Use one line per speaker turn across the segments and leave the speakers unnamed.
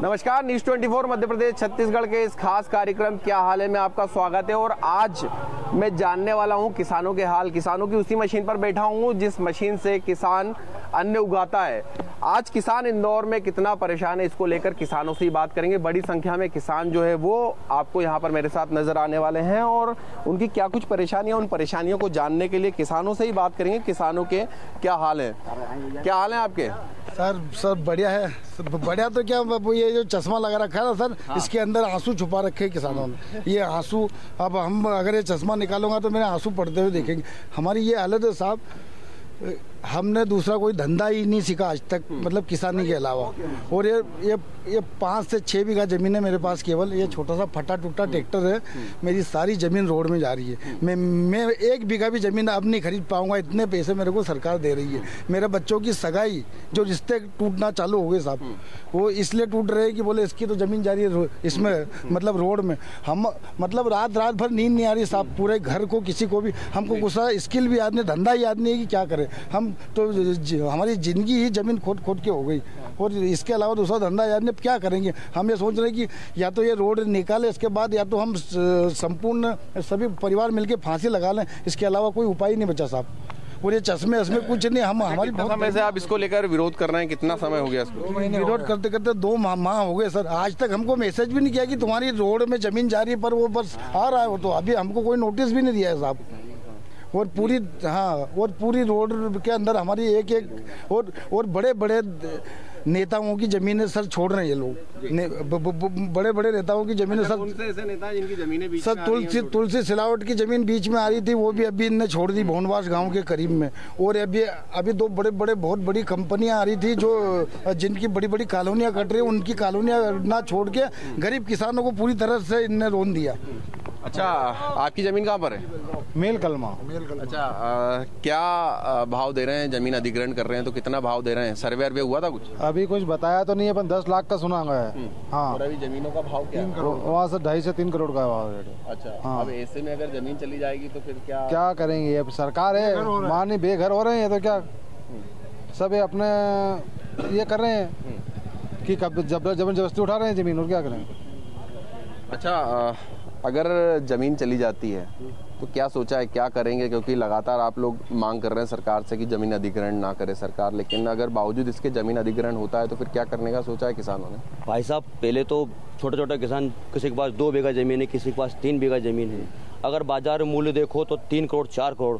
नमस्कार, न्यूज 24 मध्य प्रदेश छत्तीसगढ़ के इस खास कार्यक्रम क्या हाल है में आपका स्वागत है। और आज मैं जानने वाला हूं किसानों के हाल। किसानों की उसी मशीन पर बैठा हूं जिस मशीन से किसान अन्न उगाता है। आज किसान इंदौर में कितना परेशान है, इसको लेकर किसानों से ही बात करेंगे। बड़ी संख्या में किसान जो है वो आपको यहाँ पर मेरे साथ नजर आने वाले हैं और उनकी क्या कुछ परेशानियां, उन परेशानियों को जानने के लिए किसानों से ही बात करेंगे। किसानों के क्या हाल है, क्या हाल है आपके?
सर बढ़िया है। बढ़िया तो क्या, ये जो चश्मा लगा रखा है ना सर, हाँ। इसके अंदर आंसू छुपा रखे हैं किसानों ने। ये आंसू, अब हम अगर ये चश्मा निकालूंगा तो मेरे आंसू पड़ते हुए देखेंगे। हमारी ये हालत है साहब, हमने दूसरा कोई धंधा ही नहीं सीखा आज तक, मतलब किसानी के अलावा। और ये 5 से 6 बीघा जमीन है मेरे पास केवल। ये छोटा सा फटा टूटा ट्रैक्टर है, मेरी सारी जमीन रोड में जा रही है। मैं 1 बीघा भी जमीन अब नहीं खरीद पाऊंगा, इतने पैसे मेरे को सरकार दे रही है। मेरे बच्चों की सगाई, जो रिश्ते टूटना चालू हो गए साहब, वो इसलिए टूट रहे हैं कि बोले इसकी तो जमीन जा रही है इसमें, मतलब रोड में। हम मतलब रात भर नींद नहीं आ रही साहब, पूरे घर को, किसी को भी। हमको गुस्सा, स्किल भी याद नहीं, धंधा याद नहीं है कि क्या करें हम। तो हमारी जिंदगी ही जमीन खोद के हो गई और इसके अलावा दूसरा धंधा याद नहीं। क्या करेंगे हम? ये सोच रहे हैं कि या तो ये रोड निकाले, इसके बाद या तो हम संपूर्ण सभी परिवार मिलके फांसी लगा लें। इसके अलावा कोई उपाय नहीं बचा साहब। और ये चश्मे इसमें कुछ नहीं। हम हमारी
समय से आप इसको लेकर विरोध कर रहे हैं, कितना समय हो गया इसको?
विरोध करते करते 2 माह हो गए सर। आज तक हमको मैसेज भी नहीं किया कि तुम्हारी रोड में जमीन जा रही है, पर वो बस आ रहा है। वो तो अभी हमको कोई नोटिस भी नहीं दिया है साहब। और पूरी रोड के अंदर हमारी एक और बड़े नेताओं की जमीनें सर छोड़ रहे हैं ये लोग। बड़े नेताओं की जमीनें सर,
कौन से ऐसे नेता जिनकी जमीनें बीच
सर, तुलसी सिलावट की जमीन बीच में आ रही थी, वो भी अभी इनने छोड़ दी भोनवास गांव के करीब में। और अभी 2 बहुत बड़ी कंपनियां आ रही थी जो जिनकी बड़ी कॉलोनियां कट रही है, उनकी कॉलोनियां ना छोड़ के गरीब किसानों को पूरी तरह से इनने रोन दिया।
अच्छा, आपकी जमीन कहाँ पर है?
मेल कलमा।
अच्छा, क्या भाव दे रहे हैं? जमीन अधिग्रहण कर रहे हैं तो कितना भाव दे रहे हैं? सर्वे हुआ था कुछ?
अभी कुछ बताया तो नहीं है, पर 10 लाख का सुना गया है। हाँ।
और अभी जमीनों का भाव क्या है?
वहाँ से 2.5 से 3 करोड़ का भाव है।
अच्छा,
हाँ।
अब ऐसे में अगर जमीन चली जाएगी तो फिर क्या
करेंगे? अब सरकार है, मानी बेघर हो रहे हैं, तो क्या सब अपने ये कर रहे हैं कि जबरदस्ती उठा रहे हैं जमीन, और क्या करें?
अच्छा, अगर जमीन चली जाती है तो क्या सोचा है, क्या करेंगे? क्योंकि लगातार आप लोग मांग कर रहे हैं सरकार से कि जमीन अधिग्रहण ना करे सरकार, लेकिन अगर बावजूद इसके जमीन अधिग्रहण होता है तो फिर क्या करने का सोचा है किसानों ने?
भाई साहब, पहले तो छोटे किसान, किसी के पास 2 बीघा जमीन है, किसी के पास 3 बीघा जमीन है। अगर बाजार मूल्य देखो तो 3 करोड़ 4 करोड़,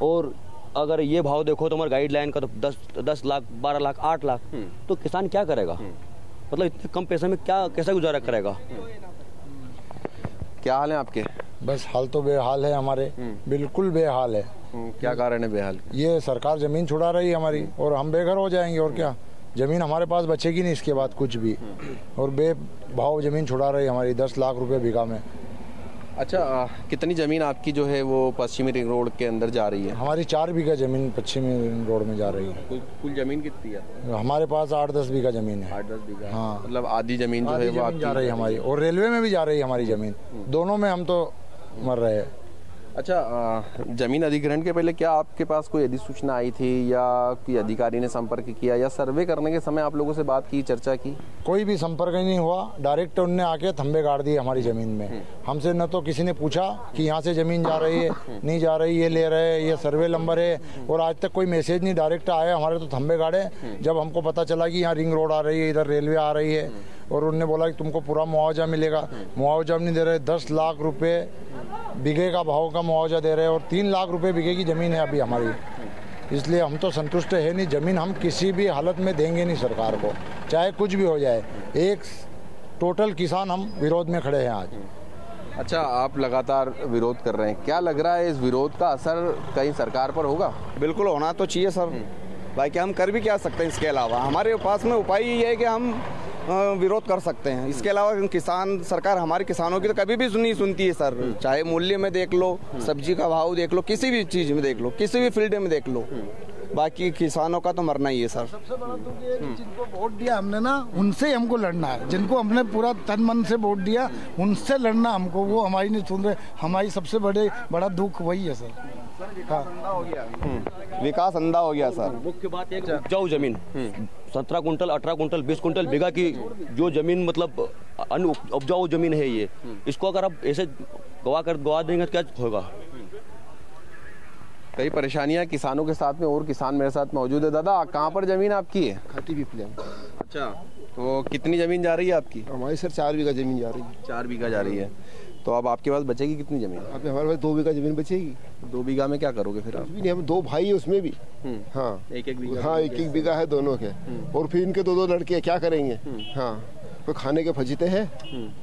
और अगर ये भाव देखो तो हमारे गाइडलाइन का तो 10 लाख 12 लाख 8 लाख। तो किसान क्या करेगा? मतलब इतने कम पैसे में कैसा गुजारा करेगा?
क्या हाल है आपके?
बस हाल तो बेहाल है हमारे, बिल्कुल बेहाल है।
क्या कारण है बेहाल?
ये सरकार जमीन छुड़ा रही है हमारी और हम बेघर हो जाएंगे। और क्या, जमीन हमारे पास बचेगी नहीं इसके बाद कुछ भी। और बेभाव जमीन छुड़ा रही है हमारी, 10 लाख रुपए बीघा में।
अच्छा, कितनी जमीन आपकी जो है वो पश्चिमी रिंग रोड के अंदर जा रही है?
हमारी 4 बीघा जमीन पश्चिमी रिंग रोड में जा रही है।
कुल जमीन कितनी है
हमारे पास? 8-10 बीघा जमीन है।
8-10 बीघा?
हाँ,
मतलब आधी जमीन जो है वो
जा रही है हमारी, और रेलवे में भी जा रही है हमारी जमीन। दोनों में हम तो मर रहे हैं।
अच्छा, जमीन अधिग्रहण के पहले क्या आपके पास कोई अधिसूचना आई थी या कोई अधिकारी ने संपर्क किया या सर्वे करने के समय आप लोगों से बात की, चर्चा की?
कोई भी संपर्क ही नहीं हुआ। डायरेक्ट उनने आके थंबे गाड़ दिए हमारी जमीन में। हमसे न तो किसी ने पूछा कि यहाँ से जमीन जा रही है, नहीं जा रही, ये ले रहे हैं, ये सर्वे नंबर है, और आज तक कोई मैसेज नहीं। डायरेक्ट आया, हमारे तो थंबे गाड़े। जब हमको पता चला कि यहाँ रिंग रोड आ रही है, इधर रेलवे आ रही है, और उन्होंने बोला कि तुमको पूरा मुआवजा मिलेगा। मुआवजा नहीं दे रहे, 10 लाख रुपए बीघे का भाव का मुआवजा दे रहे हैं, और 3 लाख रुपए बीघे की जमीन है अभी हमारी। इसलिए हम तो संतुष्ट है नहीं। जमीन हम किसी भी हालत में देंगे नहीं सरकार को, चाहे कुछ भी हो जाए। एक टोटल किसान हम विरोध में खड़े हैं आज।
अच्छा, आप लगातार विरोध कर रहे हैं, क्या लग रहा है इस विरोध का असर कहीं सरकार पर होगा?
बिल्कुल होना तो चाहिए सर। भाई क्या हम कर भी क्या सकते हैं? इसके अलावा हमारे पास में उपाय ये है कि हम विरोध कर सकते हैं। इसके अलावा किसान, सरकार हमारे किसानों की तो कभी भी नहीं सुनती है सर। चाहे मूल्य में देख लो, सब्जी का भाव देख लो, किसी भी चीज में देख लो, किसी भी फील्ड में देख लो, बाकी किसानों का तो मरना ही है सर।
सबसे बड़ा दुख ये है कि जिनको वोट दिया हमने ना, उनसे ही हमको लड़ना है। जिनको हमने पूरा तन मन से वोट दिया, उनसे लड़ना हमको। वो हमारी नहीं सुन रहे। हमारी सबसे बड़ा दुख वही है सर।
विकास अंधा हो गया सर।
मुख्य बात है उपजाऊ जमीन 17 कुंटल 18 कुंटल 20 कुंटल बीघा की जो जमीन मतलब उपजाऊ जमीन है ये, इसको अगर आप ऐसे गवा देंगे तो क्या होगा।
कई परेशानियां किसानों के साथ में, और किसान मेरे साथ मौजूद है। दादा, कहाँ पर जमीन आपकी है?
खाती भी प्लान।
अच्छा, तो कितनी जमीन जा रही है आपकी?
हमारी सर 4 बीघा जमीन जा रही है।
4 बीघा जा रही है। तो अब आपके पास बचेगी कितनी जमीन?
अभी हमारे पास 2 बीघा जमीन बचेगी।
2 बीघा में क्या करोगे फिर आप?
भी हम 2 भाई है उसमें भी। हाँ,
एक बीघा।
हाँ, एक बीघा है दोनों के। और फिर इनके 2 लड़के क्या करेंगे? हाँ, कोई खाने के फजीते हैं।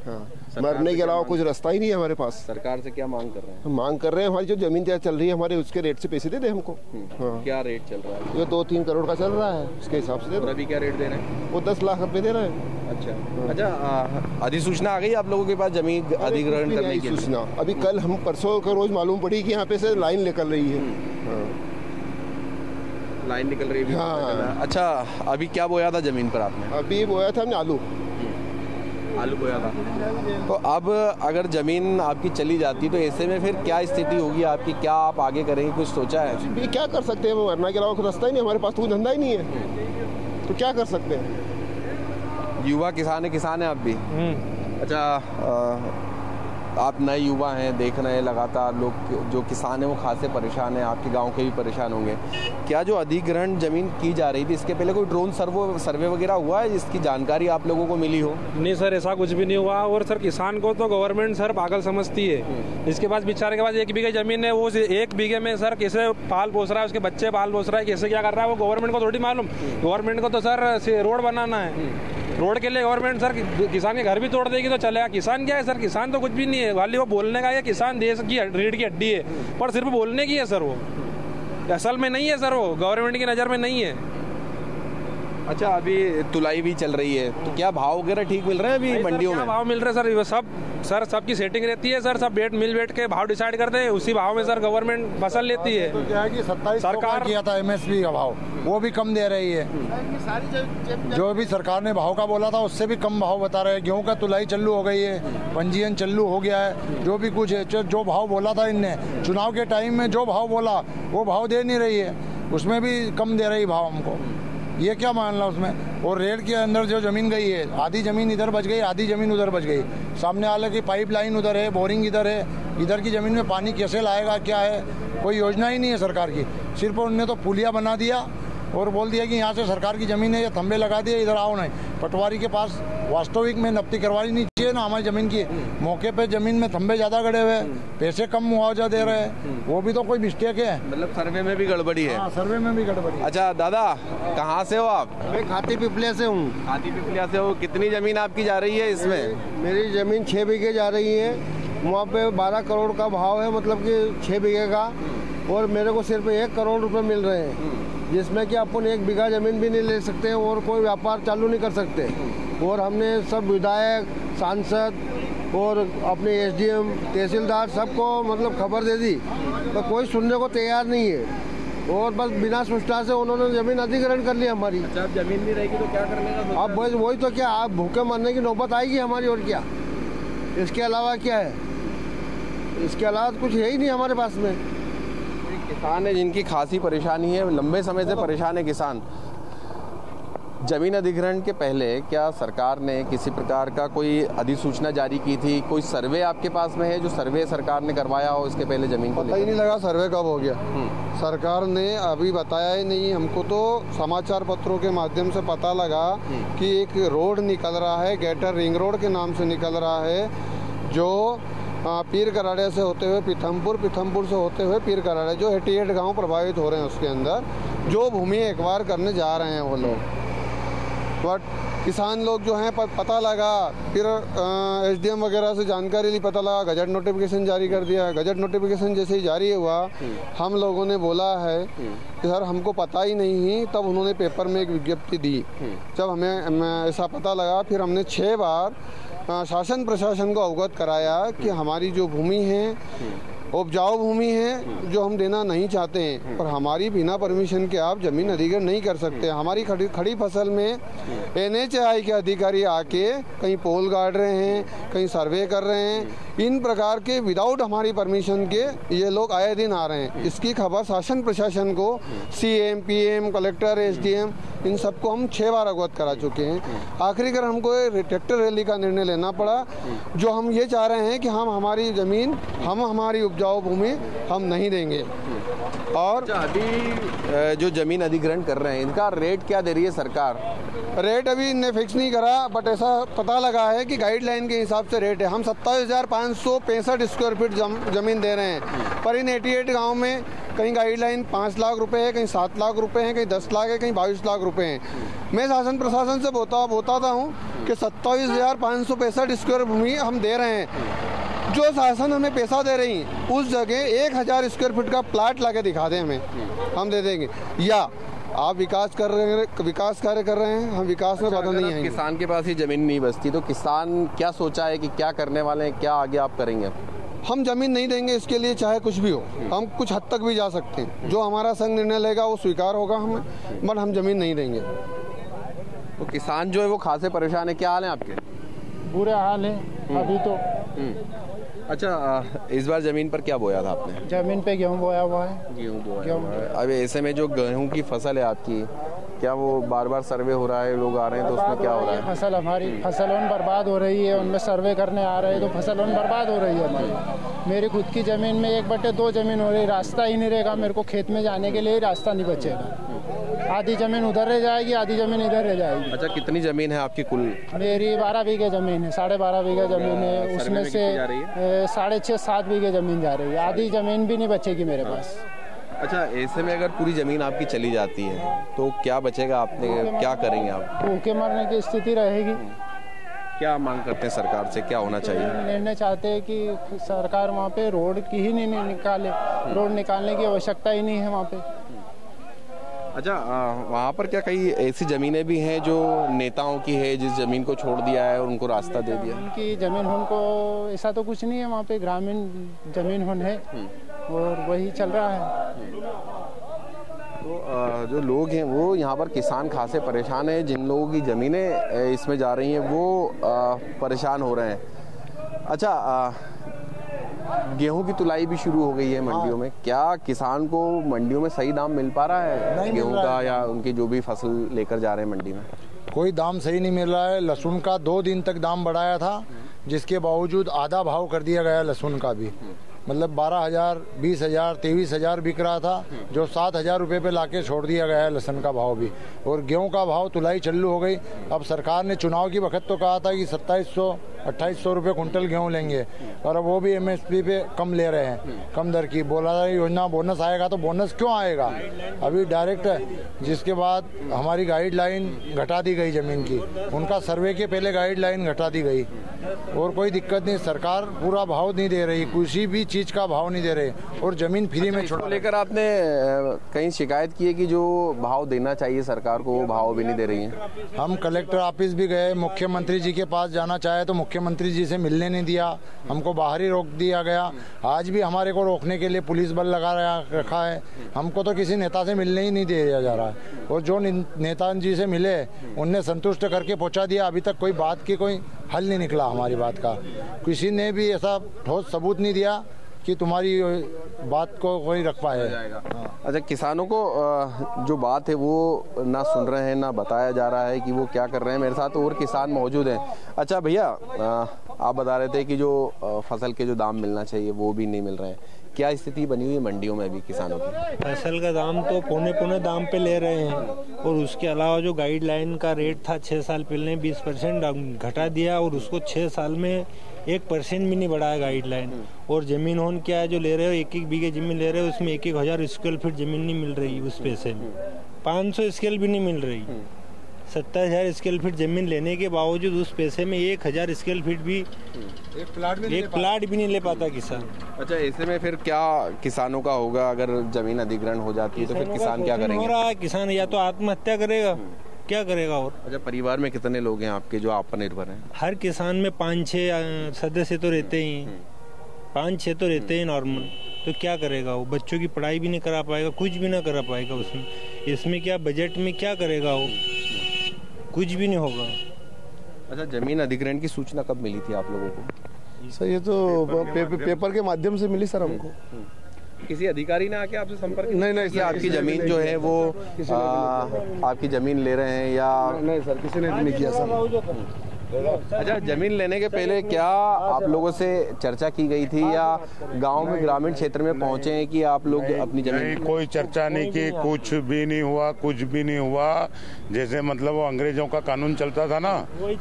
हाँ, मरने के अलावा कुछ रास्ता ही नहीं है हमारे पास।
सरकार से क्या मांग कर रहे हैं?
हम मांग कर रहे हैं हमारी जो जमीन चल रही है हमारे उसके रेट से पैसे दे दे हमको। हाँ,
क्या रेट चल रहा है?
जो 2-3 करोड़ का चल रहा है उसके हिसाब से दे दो।
अभी क्या रेट दे रहे हैं?
वो 10 लाख रुपए दे रहे हैं।
अच्छा, अधिसूचना आ गई आप लोगों के पास जमीन अधिग्रहण करने की?
सूचना अभी कल हम परसों का रोज मालूम पड़ी कि यहाँ पे से लाइन निकल रही है।
लाइन निकल रही है।
हाँ।
अच्छा, अभी क्या बोया था जमीन पर आपने?
अभी बोया था हमने आलू
बोया था। तो अब अगर जमीन आपकी चली जाती तो ऐसे में फिर क्या स्थिति होगी आपकी? क्या आप आगे करेंगे, कुछ सोचा है?
भी क्या कर सकते हैं, मरना के अलावा कोई रास्ता ही नहीं हमारे पास, तो धंधा ही नहीं है, तो क्या कर सकते हैं।
युवा किसान है आप भी? अच्छा, आप नए युवा हैं, देख रहे हैं लगातार लोग जो किसान हैं वो खासे परेशान हैं, आपके गांव के भी परेशान होंगे। क्या जो अधिग्रहण जमीन की जा रही थी इसके पहले कोई ड्रोन सर्वे वगैरह हुआ है जिसकी जानकारी आप लोगों को मिली हो?
नहीं सर, ऐसा कुछ भी नहीं हुआ। और सर किसान को तो गवर्नमेंट सर पागल समझती है। इसके पास बेचारे के पास 1 बीघे जमीन है, वो 1 बीघे में सर कैसे पाल पोस रहा है, उसके बच्चे पाल पोस रहा है, कैसे क्या कर रहा है वो गवर्नमेंट को थोड़ी मालूम। गवर्नमेंट को तो सर रोड बनाना है, रोड के लिए गवर्नमेंट सर किसान के घर भी तोड़ देगी तो चलेगा। किसान क्या है सर? किसान तो कुछ भी नहीं है, खाली वो बोलने का है किसान देश की रीढ़ की हड्डी है, पर सिर्फ बोलने की है सर, वो असल में नहीं है सर, वो गवर्नमेंट की नज़र में नहीं है।
अच्छा, अभी तुलाई भी चल रही है तो क्या भाव वगैरह ठीक मिल रहे हैं अभी मंडियों में?
भाव मिल रहे हैं सर, सबकी सेटिंग रहती है सर, सब मिल बैठ के भाव डिसाइड करते हैं, उसी भाव में सर गवर्नमेंट फसल लेती है।
तो क्या है कि 27 सरकार किया था MSP का भाव, वो भी कम दे रही है। जो भी सरकार ने भाव का बोला था उससे भी कम भाव बता रहे हैं। गेहूं का तुलाई चालू हो गई है, पंजीयन चालू हो गया है, जो भी कुछ है, जो भाव बोला था इनने चुनाव के टाइम में, जो भाव बोला वो भाव दे नहीं रही है, उसमें भी कम दे रही भाव हमको। ये क्या मानना उसमें। और रेड के अंदर जो जमीन गई है, आधी जमीन इधर बच गई, आधी जमीन उधर बच गई। सामने वाले की पाइपलाइन उधर है, बोरिंग इधर है, इधर की जमीन में पानी कैसे लाएगा, क्या है, कोई योजना ही नहीं है सरकार की। सिर्फ उनने तो पुलिया बना दिया और बोल दिया कि यहाँ से सरकार की जमीन है, ये खंबे लगा दिए, इधर आओ नहीं। पटवारी के पास वास्तविक में नफ्ती करवानी नहीं चाहिए ना हमारी जमीन की। मौके पे जमीन में खंबे ज्यादा गड़े हुए, पैसे कम मुआवजा दे रहे हैं, वो भी तो कोई मिस्टेक है।
मतलब सर्वे में भी गड़बड़ी है?
हाँ, सर्वे में भी गड़बड़ी है।
अच्छा दादा, कहाँ से हो आप?
मैं खाती पिपलिया से हूँ।
खाती पिपलिया से हो। कितनी जमीन आपकी जा रही है इसमें?
मेरी जमीन 6 बीघे जा रही है, वहाँ पे 12 करोड़ का भाव है, मतलब कि 6 बीघे का, और मेरे को सिर्फ 1 करोड़ रुपए मिल रहे हैं, जिसमें कि अपन 1 बीघा जमीन भी नहीं ले सकते हैं और कोई व्यापार चालू नहीं कर सकते। और हमने सब विधायक, सांसद और अपने SDM, तहसीलदार सबको मतलब खबर दे दी, तो कोई सुनने को तैयार नहीं है, और बस बिना सूचना से उन्होंने जमीन अधिग्रहण कर ली हमारी।
अच्छा, अब जमीन नहीं रहेगी तो क्या करने का?
अब बस वही तो, क्या आप भूखे मरने की नौबत आएगी हमारी, और क्या, इसके अलावा क्या है? इसके अलावा कुछ है ही नहीं हमारे पास में।
किसान है जिनकी खासी परेशानी है, लंबे समय से परेशान है किसान। जमीन अधिग्रहण के पहले क्या सरकार ने किसी प्रकार का कोई अधिसूचना जारी की थी? कोई सर्वे आपके पास में है जो सर्वे सरकार ने करवाया हो इसके पहले जमीन को?
पता ही नहीं लगा सर्वे कब हो गया। सरकार ने अभी बताया ही नहीं हमको, तो समाचार पत्रों के माध्यम से पता लगा कि एक रोड निकल रहा है, ग्रेटर रिंग रोड के नाम से निकल रहा है, जो पीर कराड़े से होते हुए पीथमपुर से होते हुए पीर कराड़े, जो 88 गाँव प्रभावित हो रहे हैं उसके अंदर, जो भूमि एक्वायर करने जा रहे हैं वो लोग। बट किसान लोग जो हैं पता लगा, फिर SDM वगैरह से जानकारी ली, पता लगा, गजट नोटिफिकेशन जारी कर दिया। गजट नोटिफिकेशन जैसे ही जारी हुआ, हम लोगों ने बोला है कि सर हमको पता ही नहीं, तब उन्होंने पेपर में एक विज्ञप्ति दी। जब हमें ऐसा पता लगा, फिर हमने 6 बार शासन प्रशासन को अवगत कराया कि हमारी जो भूमि है उपजाऊ भूमि है, जो हम देना नहीं चाहते हैं, और हमारी बिना परमिशन के आप जमीन अधिग्रहण नहीं कर सकते। हमारी खड़ी फसल में NHAI के अधिकारी आके कहीं पोल गाड़ रहे हैं, कहीं सर्वे कर रहे हैं, इन प्रकार के विदाउट हमारी परमिशन के ये लोग आए दिन आ रहे हैं। इसकी खबर शासन प्रशासन को, CM, PM, कलेक्टर, SDM, इन सबको हम 6 बार अवगत करा चुके हैं। आखिरकार हमको ट्रैक्टर रैली का निर्णय लेना पड़ा। जो हम ये चाह रहे हैं कि हम हमारी ज़मीन, हम हमारी उपजाऊ भूमि हम नहीं देंगे। और
अभी जो जमीन अधिग्रहण कर रहे हैं इनका रेट क्या दे रही है सरकार?
रेट अभी इनने फिक्स नहीं करा, बट ऐसा पता लगा है कि गाइडलाइन के हिसाब से रेट है। हम 27,565 स्क्वायर फीट ज़मीन दे रहे हैं, पर इन 88 गाँव में कहीं गाइडलाइन 5 लाख रुपए है, कहीं 7 लाख रुपए हैं, कहीं 10 लाख है, कहीं 22 लाख रुपए हैं। मैं शासन प्रशासन से बताता हूँ कि 27,565 स्क्वायर भूमि हम दे रहे हैं। जो शासन हमें पैसा दे रही उस जगह 1,000 स्क्वायर फीट का प्लाट लाके दिखा दें हमें, हम दे देंगे। या आप विकास कार्य कर रहे हैं, हम विकास में बाधा नहीं है।
किसान के पास ही जमीन नहीं बचती तो किसान क्या सोचा है कि क्या करने वाले हैं, क्या आगे आप करेंगे?
हम जमीन नहीं देंगे, इसके लिए चाहे कुछ भी हो, हम कुछ हद तक भी जा सकते हैं। जो हमारा संघ निर्णय लेगा वो स्वीकार होगा हमें, बट हम जमीन नहीं देंगे।
तो किसान जो है वो खासे परेशान है। क्या हाल है आपके?
बुरे हाल है अभी तो।
अच्छा, इस बार जमीन पर क्या बोया था आपने?
जमीन पे गेहूं बोया हुआ है।
गेहूं बोया हुआ है। अब ऐसे में जो गेहूं की फसल है आपकी, क्या वो बार बार सर्वे हो रहा है, लोग आ रहे हैं तो उसमें क्या हो रहा है?
फसल हमारी फसलों बर्बाद हो रही है, उनमें सर्वे करने आ रहे हैं तो फसलों बर्बाद हो रही है हमारी। मेरी खुद की ज़मीन में 1/2 ज़मीन हो रही, रास्ता ही नहीं रहेगा मेरे को, खेत में जाने के लिए रास्ता नहीं बचेगा। आधी ज़मीन उधर रह जाएगी, आधी ज़मीन इधर रह जाएगी।
अच्छा, कितनी ज़मीन है आपकी कुल?
मेरी 12 बीघे ज़मीन है, 12.5 बीघे ज़मीन है। उसमें से 6.5-7 बीघे ज़मीन जा रही है, आधी ज़मीन भी नहीं बचेगी मेरे पास।
अच्छा, ऐसे में अगर पूरी ज़मीन आपकी चली जाती है तो क्या बचेगा? आपने क्या करेंगे आप?
भूखे मरने की स्थिति रहेगी।
क्या मांग करते हैं सरकार से, क्या होना चाहिए?
निर्णय चाहते हैं कि सरकार वहाँ पे रोड की ही नहीं निकाले, रोड निकालने की आवश्यकता ही नहीं है वहाँ पे।
अच्छा, वहाँ पर क्या कई ऐसी ज़मीनें भी हैं जो नेताओं की है, जिस ज़मीन को छोड़ दिया है और उनको रास्ता दे दिया?
उनकी ज़मीन उनको ऐसा तो कुछ नहीं है, वहाँ पे ग्रामीण ज़मीन होन है और वही चल रहा है।
तो जो लोग हैं वो यहाँ पर किसान खासे परेशान हैं। जिन लोगों की ज़मीनें इसमें जा रही हैं वो परेशान हो रहे हैं। अच्छा, गेहूं की तुलाई भी शुरू हो गई है मंडियों में। क्या किसान को मंडियों में सही दाम मिल पा रहा है गेहूं का, या उनकी जो भी फसल लेकर जा रहे हैं मंडी में?
कोई दाम सही नहीं मिल रहा है। लहसुन का 2 दिन तक दाम बढ़ाया था, जिसके बावजूद आधा भाव कर दिया गया लहसुन का भी। मतलब 12,000, 20,000, 23,000 बिक रहा था, जो 7,000 रुपये पे लाके छोड़ दिया गया है लहसुन का भाव भी। और गेहूं का भाव तुलाई चालू हो गई। अब सरकार ने चुनाव की वक्त तो कहा था कि 2700-2800 रुपये कुंटल गेहूं लेंगे, और अब वो भी MSP पे कम ले रहे हैं, कम दर की। बोला था योजना बोनस आएगा, तो बोनस क्यों आएगा? अभी डायरेक्ट जिसके बाद हमारी गाइडलाइन घटा दी गई ज़मीन की, उनका सर्वे के पहले गाइडलाइन घटा दी गई। और कोई दिक्कत नहीं, सरकार पूरा भाव नहीं दे रही, किसी भी चीज़ का भाव नहीं दे रहे, और ज़मीन फ्री में छोड़
लेकर आपने कहीं शिकायत की है कि जो भाव देना चाहिए सरकार को वो भाव भी नहीं दे रही है?
हम कलेक्टर ऑफिस भी गए, मुख्यमंत्री जी के पास जाना चाहे तो मुख्यमंत्री जी से मिलने नहीं दिया, हमको बाहर ही रोक दिया गया। आज भी हमारे को रोकने के लिए पुलिस बल लगा रखा है। हमको तो किसी नेता से मिलने ही नहीं दिया जा रहा है, और जो नेता जी से मिले उनने संतुष्ट करके पहुंचा दिया। अभी तक कोई बात की कोई हल नहीं निकला हमारी बात का। किसी ने भी ऐसा ठोस सबूत नहीं दिया कि तुम्हारी बात को कोई रख पाए।
अच्छा, किसानों को जो बात है वो ना सुन रहे हैं, ना बताया जा रहा है कि वो क्या कर रहे हैं। मेरे साथ और किसान मौजूद हैं। अच्छा भैया, आप बता रहे थे कि जो फसल के जो दाम मिलना चाहिए वो भी नहीं मिल रहे हैं। क्या स्थिति बनी हुई है मंडियों में अभी किसानों की?
फसल का दाम तो पौने दाम पे ले रहे हैं, और उसके अलावा जो गाइडलाइन का रेट था 6 साल पहले 20% घटा दिया, और उसको 6 साल में 1% भी नहीं बढ़ाया गाइडलाइन। और जमीन होन क्या है, जो ले रहे हो 1-1 बीघे जमीन ले रहे हो, उसमें 1,000 स्क्वायर फीट जमीन नहीं मिल रही उस पैसे में, 500 स्केल भी नहीं मिल रही। 27,000 स्क्वायर फीट जमीन लेने के बावजूद उस पैसे में 1,000 स्क्वायर फीट भी एक प्लाट भी नहीं ले पाता किसान।
अच्छा, ऐसे में फिर क्या किसानों का होगा अगर जमीन अधिग्रहण हो जाती है तो फिर किसान क्या करेंगे?
हो रहा है, किसान या तो आत्महत्या करेगा, क्या करेगा और?
अच्छा, परिवार में कितने लोग हैं आपके जो आप पर निर्भर हैं?
हर किसान में 5-6 सदस्य तो रहते ही, 5-6 तो रहते हैं नॉर्मल। तो क्या करेगा वो? बच्चों की पढ़ाई भी नहीं करा पाएगा, कुछ भी ना करा पाएगा उसमें। इसमें क्या बजट में क्या करेगा वो? कुछ भी नहीं होगा।
अच्छा, जमीन अधिग्रहण की सूचना कब मिली थी आप लोगों को?
सर ये तो पेपर के माध्यम से मिली सर हमको।
किसी अधिकारी ने आके आपसे संपर्क
नहीं
कि आपकी जमीन जो है वो आपकी जमीन ले रहे हैं या
नहीं सर, किसी ने नहीं किया सर।
अच्छा, जमीन लेने के पहले क्या आप लोगों से चर्चा की गई थी या गांव में ग्रामीण क्षेत्र में पहुंचे हैं कि आप लोग अपनी जमीन?
नहीं, कोई चर्चा नहीं की, कुछ भी नहीं हुआ, कुछ भी नहीं हुआ। जैसे मतलब वो अंग्रेजों का कानून चलता था ना,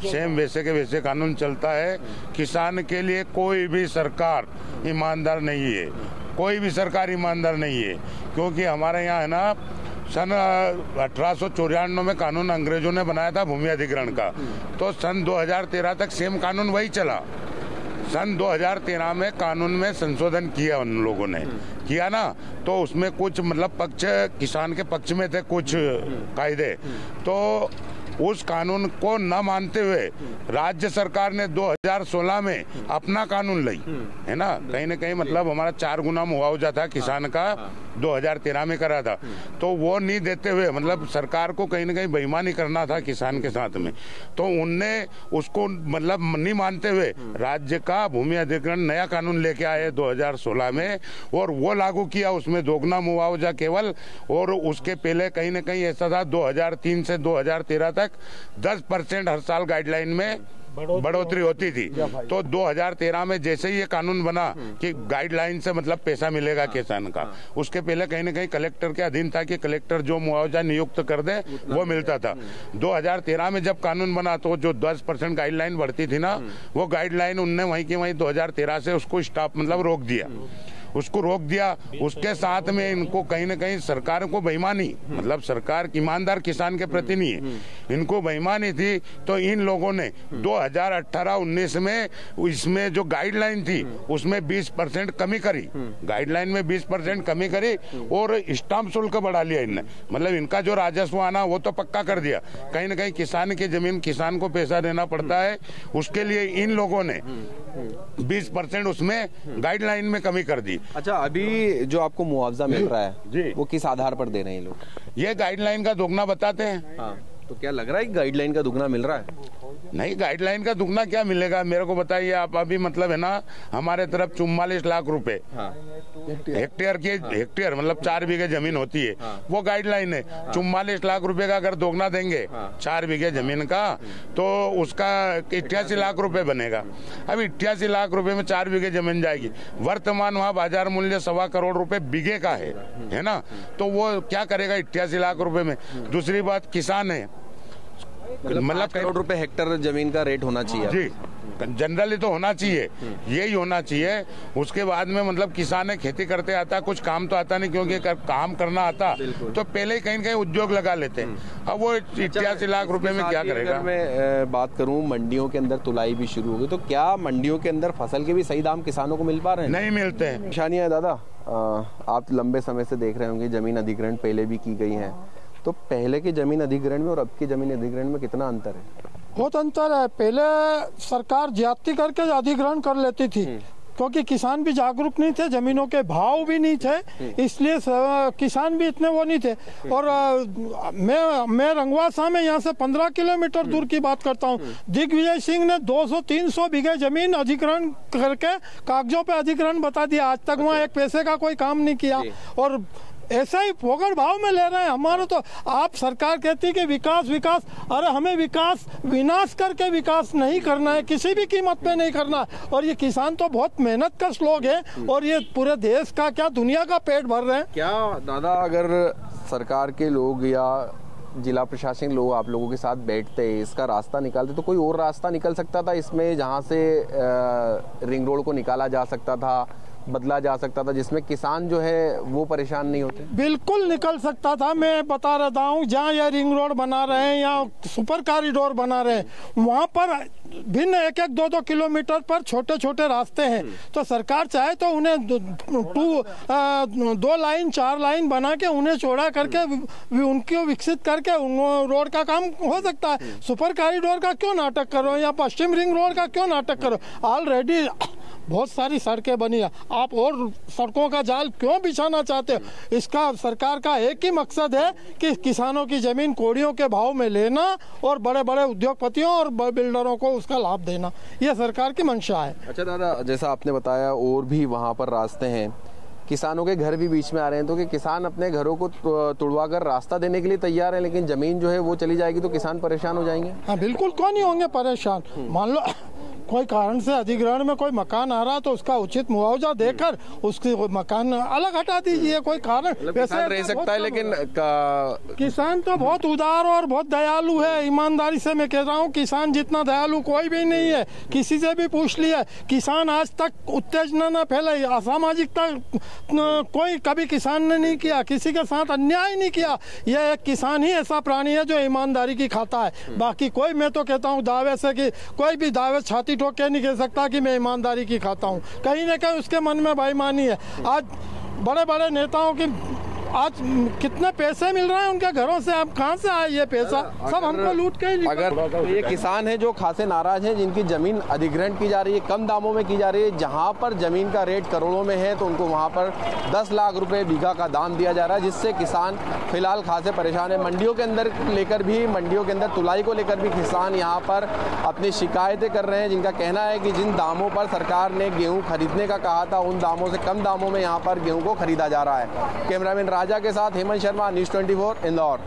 सेम वैसे के वैसे कानून चलता है। किसान के लिए कोई भी सरकार ईमानदार नहीं है, कोई भी सरकार ईमानदार नहीं है, क्योंकि हमारे यहाँ है ना सन 1894 में कानून अंग्रेजों ने बनाया था भूमि अधिग्रहण का, तो सन 2013 तक सेम कानून वही चला। सन 2013 में कानून में संशोधन किया उन लोगों ने, किया ना, तो उसमें कुछ मतलब पक्ष किसान के पक्ष में थे कुछ कायदे, तो उस कानून को न मानते हुए राज्य सरकार ने 2016 में अपना कानून लाई, है ना, कहीं न कहीं मतलब हमारा 4 गुना मुआवजा था किसान का 2013 में करा था, तो वो नहीं देते हुए मतलब सरकार को कहीं न कहीं बेईमानी करना था किसान के साथ में, तो उनने उसको मतलब नहीं मानते हुए राज्य का भूमि अधिग्रहण नया कानून लेके आए 2016 में, और वो लागू किया। उसमें दोगुना मुआवजा केवल, और उसके पहले कहीं न कहीं ऐसा था 2003 से 2013 तक 10% हर साल गाइडलाइन में बढ़ोतरी होती थी। तो 2013 में जैसे ही ये कानून बना कि गाइडलाइन से मतलब पैसा मिलेगा किसान का, उसके पहले कहीं न कहीं कलेक्टर के अधीन था कि कलेक्टर जो मुआवजा नियुक्त कर दे वो मिलता था। 2013 में जब कानून बना तो जो 10% गाइडलाइन बढ़ती थी ना, वो गाइडलाइन उनने वहीं की वहीं 2013 से उसको स्टॉप मतलब रोक दिया, उसको रोक दिया। उसके साथ में इनको कहीं न कहीं सरकार को बेईमानी, मतलब सरकार ईमानदार किसान के प्रति नहीं है, इनको बेईमानी थी, तो इन लोगों ने 2018-19 में इसमें जो गाइडलाइन थी उसमें 20% कमी करी, गाइडलाइन में 20% कमी करी और स्टाम्प शुल्क बढ़ा लिया इनने, मतलब इनका जो राजस्व आना वो तो पक्का कर दिया। कहीं न कहीं किसान की जमीन किसान को पैसा देना पड़ता है, उसके लिए इन लोगों ने 20% उसमें गाइडलाइन में कमी कर दी।
अच्छा, अभी जो आपको मुआवजा मिल रहा है
जी, वो
किस आधार पर दे रहे हैं लोग?
ये गाइडलाइन का दोगुना बताते हैं।
हाँ, तो क्या लग रहा है कि गाइडलाइन का दुगना मिल रहा है?
नहीं, गाइडलाइन का दुगना क्या मिलेगा मेरे को बताइए आप। अभी मतलब है ना हमारे तरफ 44 लाख रुपए हेक्टेयर की, हेक्टेयर मतलब 4 बीघे जमीन होती है, वो गाइडलाइन है। 44 लाख रुपए का अगर दोगुना देंगे 4 बीघे जमीन का, तो उसका 88 लाख रुपए बनेगा। अब 88 लाख रुपए में 4 बीघे जमीन जाएगी, वर्तमान वहाँ बाजार मूल्य 1.25 करोड़ रुपए बीघे का है ना, तो वो क्या करेगा 88 लाख रुपए में। दूसरी बात, किसान है,
मतलब करोड़ रुपए हेक्टेयर जमीन का रेट होना चाहिए
जी, जनरली तो होना चाहिए, यही होना चाहिए। उसके बाद में मतलब किसान है, खेती करते आता, कुछ काम तो आता नहीं, क्योंकि काम करना आता तो पहले ही कहीं न कहीं उद्योग लगा लेते हैं। अब वो 88 लाख रुपए में क्या करेगा?
अगर मैं बात करूं, मंडियों के अंदर तुलाई भी शुरू हो गई, तो क्या मंडियों के अंदर फसल के भी सही दाम किसानों को मिल पा रहे हैं?
नहीं मिलते हैं।
परेशानियां है दादा, आप लंबे समय से देख रहे होंगे जमीन अधिग्रहण पहले भी की गई है, तो पहले की जमीन अधिग्रहण में और अब की जमीन अधिग्रहण में कितना अंतर है?
बहुत अंतर है। पहले सरकार ज्यादती करके अधिग्रहण कर लेती थी, क्योंकि किसान भी जागरूक नहीं थे, जमीनों के भाव भी नहीं थे, इसलिए किसान भी इतने वो नहीं थे। और मैं रंगवासा में यहाँ से 15 किलोमीटर दूर की बात करता हूँ, दिग्विजय सिंह ने 200-300 बीघे जमीन अधिग्रहण करके कागजों पे अधिग्रहण बता दिया, आज तक वहाँ एक पैसे का कोई काम नहीं किया, और ऐसा ही फोगड़ भाव में ले रहे हैं। हमारा तो आप सरकार कहती है कि विकास विकास, अरे हमें विकास विनाश करके विकास नहीं करना है, किसी भी कीमत पे नहीं करना। और ये किसान तो बहुत मेहनत कश लोग हैं, और ये पूरे देश का क्या दुनिया का पेट भर रहे हैं।
क्या दादा, अगर सरकार के लोग या जिला प्रशासन लोग आप लोगों के साथ बैठते, इसका रास्ता निकालते, तो कोई और रास्ता निकल सकता था इसमें, जहाँ से रिंग रोड को निकाला जा सकता था, बदला जा सकता था, जिसमें किसान जो है वो परेशान नहीं होते?
बिल्कुल निकल सकता था। मैं बता रहा हूँ, जहाँ ये रिंग रोड बना रहे हैं या सुपर कॉरिडोर बना रहे हैं, वहाँ पर भिन्न 1-1, 2-2 किलोमीटर पर छोटे छोटे रास्ते हैं, तो सरकार चाहे तो उन्हें 2 लाइन 4 लाइन बना के उन्हें चौड़ा करके उनको विकसित करके रोड का काम हो सकता है। सुपर कॉरिडोर का क्यों नाटक करो, या पश्चिम रिंग रोड का क्यों नाटक करो? ऑलरेडी बहुत सारी सड़कें बनी है, आप और सड़कों का जाल क्यों बिछाना चाहते हो? इसका सरकार का एक ही मकसद है कि किसानों की जमीन कोड़ियों के भाव में लेना और बड़े बड़े उद्योगपतियों और बिल्डरों को उसका लाभ देना, यह सरकार की मंशा है।
अच्छा दादा, जैसा आपने बताया और भी वहाँ पर रास्ते हैं, किसानों के घर भी बीच में आ रहे हैं, तो कि किसान अपने घरों को तुड़वा कर रास्ता देने के लिए तैयार है, लेकिन जमीन जो है वो चली जाएगी तो किसान परेशान हो जाएंगे।
हाँ बिल्कुल, क्यों नहीं होंगे परेशान। मान लो कोई कारण से अधिग्रहण में कोई मकान आ रहा तो उसका उचित मुआवजा देकर उसके मकान अलग हटा दीजिए, कोई कारण
किसान रह सकता है, लेकिन
किसान तो बहुत उदार और बहुत दयालु है। ईमानदारी से मैं कह रहा हूँ, किसान जितना दयालु कोई भी नहीं है। किसी से भी पूछ लिया, किसान आज तक उत्तेजना न फैलाई, असामाजिकता कोई कभी किसान ने नहीं किया, किसी के साथ अन्याय नहीं किया। यह एक किसान ही ऐसा प्राणी है जो ईमानदारी की खाता है। बाकी कोई, मैं तो कहता हूँ दावे से कि कोई भी दावे छाती ठोक के नहीं कह सकता कि मैं ईमानदारी की खाता हूँ। कहीं ना कहीं उसके मन में बेईमानी है। आज बड़े बड़े नेताओं की आज कितने पैसे मिल रहे हैं उनके घरों से, अब कहाँ से आए ये पैसा? सब हमको लूट के ही।
अगर ये किसान हैं जो खासे नाराज हैं, जिनकी जमीन अधिग्रहण की जा रही है, कम दामों में की जा रही है, जहां पर जमीन का रेट करोड़ों में है, तो उनको वहां पर 10 लाख रुपए बीघा का दाम दिया जा रहा है, जिससे किसान फिलहाल खासे परेशान है। मंडियों के अंदर मंडियों के अंदर तुलाई को लेकर भी किसान यहाँ पर अपनी शिकायतें कर रहे हैं, जिनका कहना है कि जिन दामों पर सरकार ने गेहूँ खरीदने का कहा था, उन दामों से कम दामों में यहाँ पर गेहूँ को खरीदा जा रहा है। कैमरामैन राजा के साथ हेमंत शर्मा, न्यूज़ 24 इंदौर।